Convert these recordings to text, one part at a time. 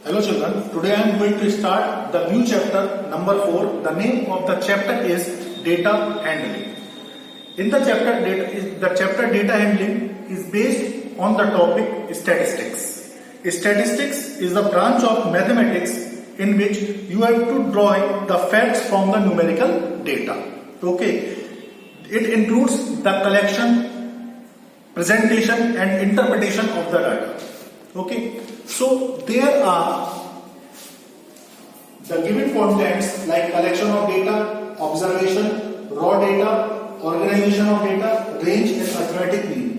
Hello children, today I am going to start the new chapter number 4. The name of the chapter is data handling. In the chapter data handling is based on the topic statistics. Statistics is a branch of mathematics in which you have to draw the facts from the numerical data. Okay, it includes the collection, presentation and interpretation of the data. Okay, so there are the given contents like collection of data, observation, raw data, organization of data, range and arithmetic mean.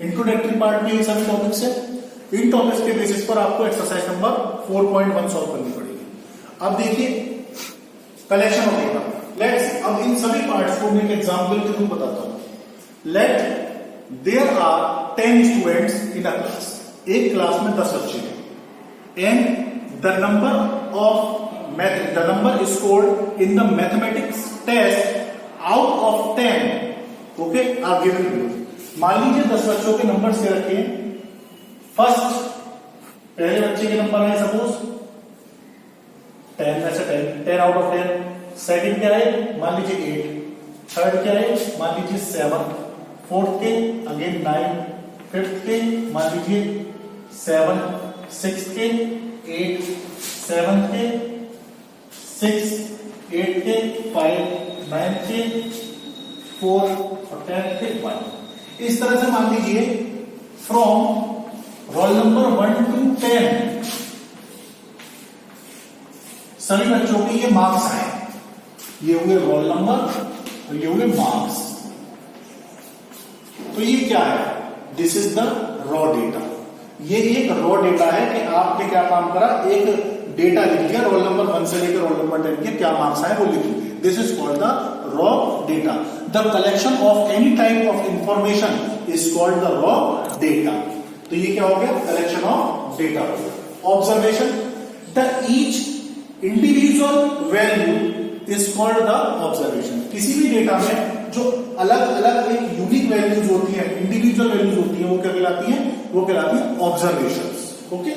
Introductory part में ये सभी topics है. इन topics के basis पर आपको exercise number 4.1 solve करनी पड़ेगी. अब देखिए कलेक्शन ऑफ डेटा. लेट्स अब इन सभी पार्ट्स को मैं एक एग्जांपल के थ्रू बताता हूं. Let there are 10 students in a class. एक क्लास में 10 बच्चे हैं and the number scored in the mathematics test out of 10 okay are given you. मान लीजिए 10 बच्चों के नंबर्स दे रखे हैं. फर्स्ट पहले बच्चे के नंबर है सपोज 10 में से 10 आउट ऑफ 10. सेकंड क्या है मान लीजिए 8. थर्ड क्या है मान लीजिए 7. फोर्थ के अगेन 9. फिफ्थ के मान लीजिए 7. सिक्स के 8. सेवंथ के 6. 8 के 5. 9 के 4 और 10 के 1. इस तरह से मान लीजिए फ्रॉम रोल नंबर 1 to 10 सभी बच्चों के ये मार्क्स आए. ये हुए रोल नंबर और ये हुए मार्क्स. तो ये क्या है? This is the raw data. ये एक रॉ डेटा है कि आपने क्या काम करा, एक डेटा लिख दिया रोल नंबर 1 से लेकर रोल नंबर 10 के क्या मार्क्स आए वो लिख दिए. This is called the raw data. The collection of any type of information is called the raw data. तो ये क्या हो गया? Collection of data. Observation. The each individual value is called the observation. किसी भी डेटा में जो अलग अलग एक यूनिक वैल्यूज होती है, इंडिविजुअल वैल्यूज होती है, वो क्या कहलाती है? वो कहलाती है observations. Okay.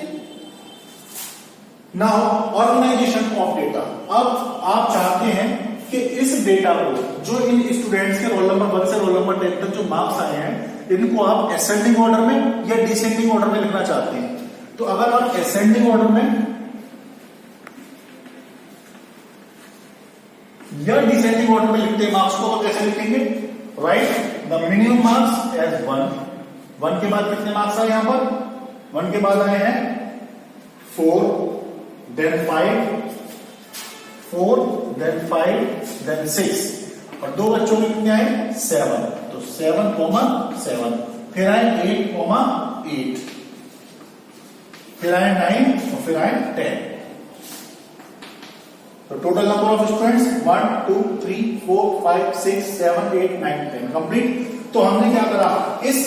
Now organization of data. अब आप चाहते हैं कि इस डेटा को जो इन स्टूडेंट्स के रोल नंबर 1 से रोल नंबर 10 तक जो मार्क्स आए हैं इनको आप असेंडिंग ऑर्डर में या डिसेंडिंग ऑर्डर में लिखना चाहते हैं. तो अगर आप असेंडिंग ऑर्डर में या डिसेंडिंग ऑर्डर में लिखते हैं मार्क्स को, तो कैसे लिखेंगे? Write the minimum marks as 1. 1 के बाद कितने मार्क्स आए यहां पर? 1 के बाद आए हैं 4, देन 5, 4, देन 5, देन 6 और दो बच्चों में कितने आए? 7. तो 7,7. फिर आए 8,8. फिर आए 9 और फिर आए 10. तो total number of students 1, 2, 3, 4, 5, 6, 7, 8, 9, 10 complete. तो हमने क्या करा? इस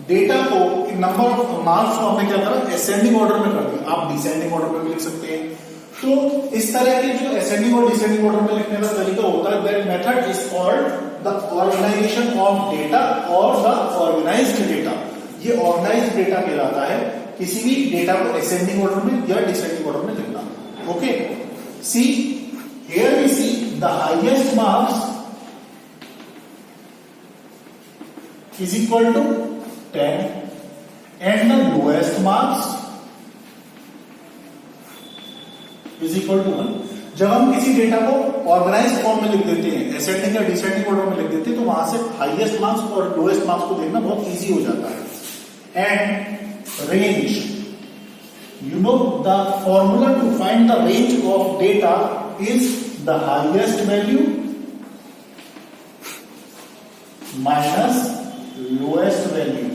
डेटा को नंबर ऑफ मार्क्स को हमने क्या करा? असेंडिंग ऑर्डर में कर दिया. आप डिसेंडिंग ऑर्डर में भी लिख सकते हैं. तो इस तरह के जो असेंडिंग और डिसेंडिंग ऑर्डर में लिखने का तरीका होता है, that method is called the organization of data और द ऑर्गेनाइज्ड डेटा. ये ऑर्गेनाइज्ड डेटा कहलाता है. किसी भी डेटा को असेंडिंग ऑर्डर में या डिसेंडिंग ऑर्डर में लिखना. Okay. See, here we see the highest marks is equal to 10 and the lowest marks is equal to 1. जब हम किसी डेटा को ऑर्गेनाइज्ड फॉर्म में लिख देते हैं, असेंडिंग या डिसेंडिंग ऑर्डर में लिख देते हैं, तो वहां से हाईएस्ट मार्क्स और लोएस्ट मार्क्स को देखना बहुत इजी हो जाता है. And range. You know the formula to find the range of data is the highest value minus lowest value.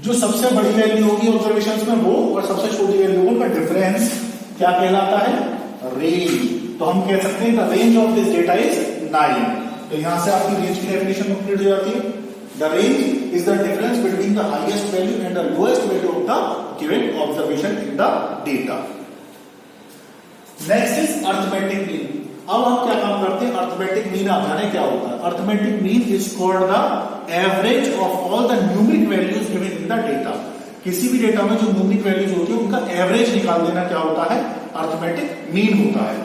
जो सबसे बड़ी वैल्यू होगी ऑब्जर्वेशंस में वो और सबसे छोटी वैल्यू का डिफरेंस क्या कहलाता है? रेंज. तो हम कह सकते हैं the range of this data is 9. तो यहां से आपकी रेंज की डेफिनेशन कंप्लीट हो जाती है. The range is the difference between the highest value and the lowest value of the given observation in the data. Next is arithmetic mean. अब हम क्या काम करते हैं? अर्थमेटिक मीन आप जाने क्या होता है? Arithmetic mean is called the average of all the numeric values given in the data. किसी भी डेटा में जो न्यूमरिक वैल्यूज होती है उनका एवरेज निकाल देना क्या होता है, अर्थमेटिक मीन होता है।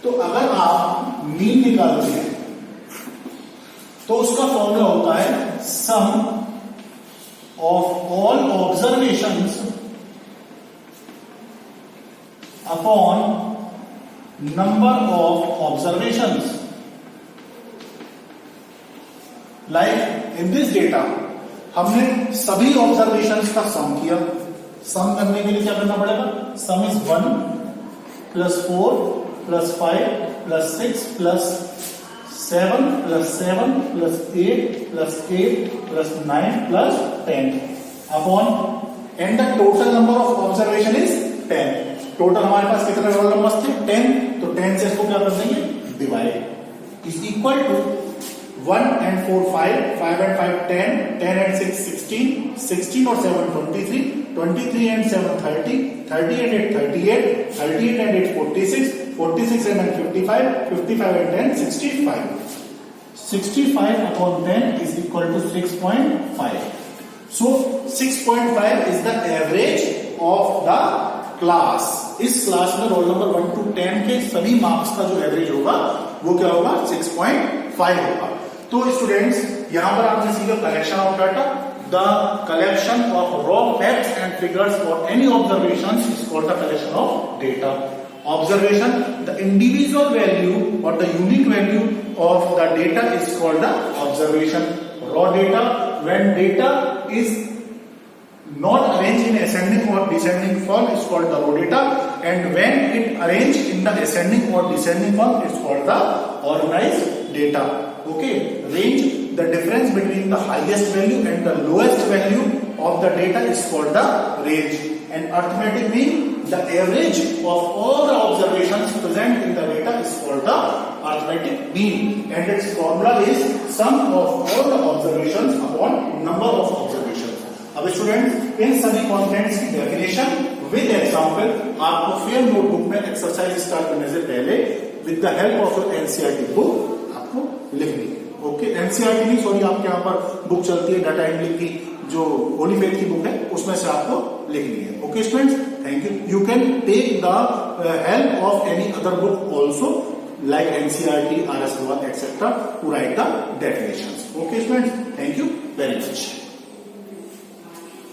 तो अगर आप मीन निकालते हैं तो उसका फॉर्मूला होता है sum of all observations upon number of observations. Like in this data हमने सभी ऑब्जर्वेशंस का सम किया। सम करने के लिए क्या करना पड़ेगा, सम is 1 plus 4 plus 5 plus 6 plus 7 plus 7 plus 8 plus 8 plus 9 plus 10 upon and the total number of observation is 10। Total हमारे पास कितने रोल नंबर्स थे, 10, तो 10 से इसको क्या कर देंगे, divide, is equal to 1 and 4 5, 5 and 5 10, 10 and 6 16, 16 और 7 23, 23 and 7 30, 30 and 8 38, 38 and 8 46, 46 and 9 55, 55 and 10 65. 65 upon 10 is equal to 6.5. So 6.5 is the average of the class. इस क्लास में रोल नंबर 1 to 10 के सभी मार्क्स का जो एवरेज होगा वो क्या होगा, 6.5 होगा। तो स्टूडेंट्स यहां पर आपने सीखा collection of data. The collection of raw facts and figures for any observation is called the collection of data. Observation, the individual value और the unique value of the data is called the observation. Raw data, when data is not arranged in ascending or descending form is called the raw data, and when it arranged in the ascending or descending form it's called the organized data. Okay, range, the difference between the highest value and the lowest value of the data is called the range, and arithmetic mean the average of all the observations present in the data is called the arithmetic mean, and its formula is sum of all the observations upon number of observations. अब students in सभी contents की definition with example आपको fair notebook में exercise start करने से पहले with the help of your NCERT book आपको लिखनी है। ओके, एनसीईआरटी नहीं, सॉरी, आपके यहाँ पर बुक चलती है डाटा एंट्री की, जो होली फेथ की बुक है उसमें से आपको लिखनी है। Okay students, thank you. You can take the help of any other book also like NCERT, RS1, etc. to write the definitions. Okay students, thank you very much.